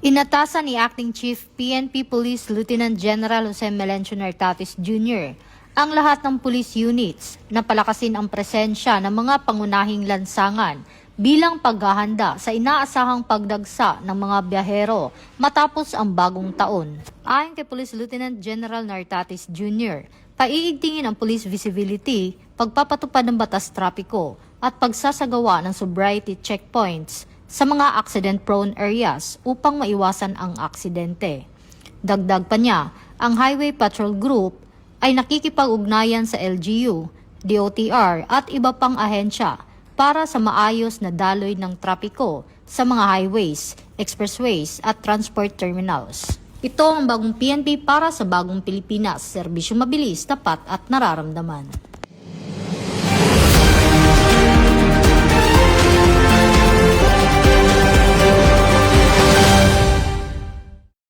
Inatasan ni Acting Chief PNP Police Lieutenant General Jose Melencio Nartatis Jr. ang lahat ng police units na palakasin ang presensya ng mga pangunahing lansangan bilang paghahanda sa inaasahang pagdagsa ng mga biyahero matapos ang bagong taon. Ayon kay Police Lieutenant General Nartatis Jr., paiigtingin ang police visibility, pagpapatupad ng batas trapiko at pagsasagawa ng sobriety checkpoints sa mga accident-prone areas upang maiwasan ang aksidente. Dagdag pa niya, ang Highway Patrol Group ay nakikipag-ugnayan sa LGU, DOTR at iba pang ahensya para sa maayos na daloy ng trapiko sa mga highways, expressways at transport terminals. Ito ang bagong PNP para sa bagong Pilipinas, serbisyong mabilis, tapat at nararamdaman.